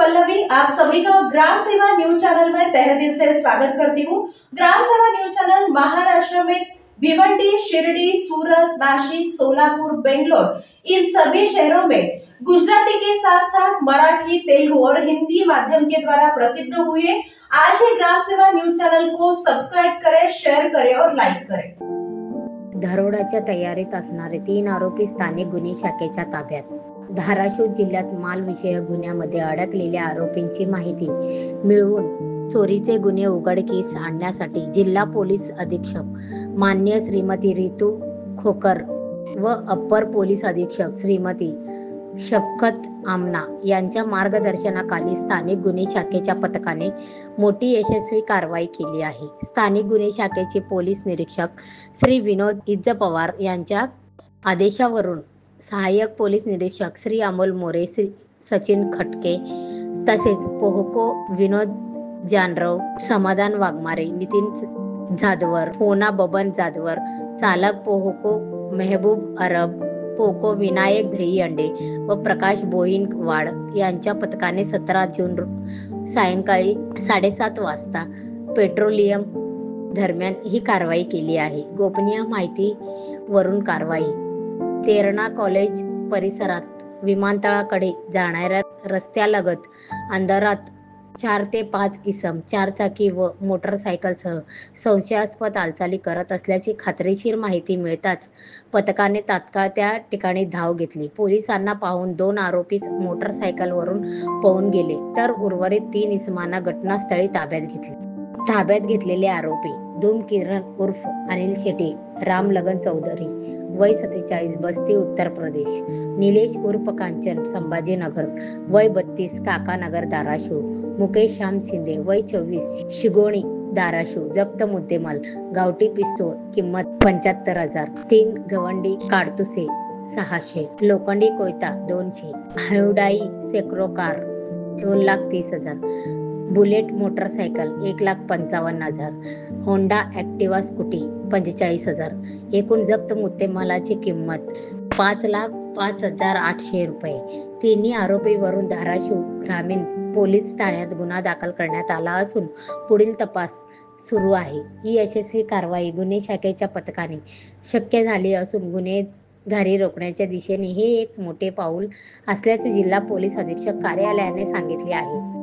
पल्लवी, आप सभी का ग्राम सेवा न्यूज चैनल में तहे दिल से स्वागत करती हूँ। ग्राम सेवा न्यूज चैनल महाराष्ट्र में भिवंडी, शिरडी, सूरत, नासिक, सोलापुर, बेंगलोर इन सभी शहरों में गुजराती के साथ साथ मराठी, तेलुगु और हिंदी माध्यम के द्वारा प्रसिद्ध हुए। आज ही ग्राम सेवा न्यूज चैनल को सब्सक्राइब करें, शेयर करें और लाइक करें। दरोड्याच्या तयारीत असणारे 3 आरोपी स्थानिक गुन्हे शाखेच्या ताब्यात। धाराशिव जिल्ह्यात मालविषयक गुन्ह्यामध्ये अडकलेल्या आरोपींची माहिती मिळवून चोरीचे गुन्हे उघडकीस आणण्यासाठी जिल्हा पोलीस अधीक्षक माननीय श्रीमती रितू खोकर व अप्पर पोलीस अधीक्षक श्रीमती शफकत आमना यांच्या मार्गदर्शनाखाली स्थानिक गुन्हे शाखेच्या पथकाने मोठी यशस्वी कारवाई केली आहे। स्थानिक गुन्हे शाखेचे पोलीस निरीक्षक श्री विनोद इज्जपवार यांच्या आदेशावरून सहाय्यक पोलीस निरीक्षक श्री अमोल मोरे, श्री सचिन खटके तसेच पोहको विनोद जानरव, समाधान वाघमारे, नितीन जाधवर, फोना बबन जाधवर, चालक पोहको मेहबूब अरब, पोको विनायक दहीहंडे व प्रकाश बोईनवाड यांच्या पथकाने 17 जून सायंकाळी 7:30 वाजता पेट्रोलियम दरम्यान ही कारवाई केली आहे। गोपनीय माहिती वरून कारवाई। तेरणा कॉलेज परिसरात विमानतळाकडे जाणाऱ्या रस्त्यालगत अंधारात 4 ते 5 इसम 4 चाकी व मोटरसायकलसह संशयास्पद हालचाली करत असल्याची खात्रीशीर माहिती मिळताच पथकाने तात्काळ त्या ठिकाणी धाव घेतली। पोलिसांना पाहून 2 आरोपी मोटरसायकलवरून पळून गेले तर उर्वरित 3 इसमांना घटनास्थळी ताब्यात घेतले। ताब्यात घेतलेले आरोपी धूम किरण उर्फ अनिल शेट्टी, राम लगन चौधरी, वय 47, बस्ती उत्तर प्रदेश, निलेश उर्फ कांचन, संभाजीनगर, वय 32, काकानगर धाराशिव, मुकेश श्याम शिंदे, वय 24, शिगोणी धाराशिव, जप्त मुद्देमाल गावठी पिस्तूल किंमत 75,000, 3 गवंडी काडतुसे 600, लोखंडी कोयता 200, हायुंडाई सेक्रो car 2,30,000, bullet motorcycle 1,55,000, Honda Activa scooty 45,000। एकूण जप्त मुद्देमालाची किंमत 5,05,800 रुपये। तिन्ही आरोपीवरून धाराशिव ग्रामीण पोलीस ठाण्यात गुन्हा दाखल करण्यात आला असून पुढील तपास सुरू आहे। ही यशस्वी कारवाई गुन्हे शाखेच्या पथकाने शक्य झाली असून गुन्हेगारी रोखण्याच्या दिशेने हे एक मोठे पाऊल असल्याचे जिल्हा पोलीस अधीक्षक कार्यालयाने सांगितले आहे।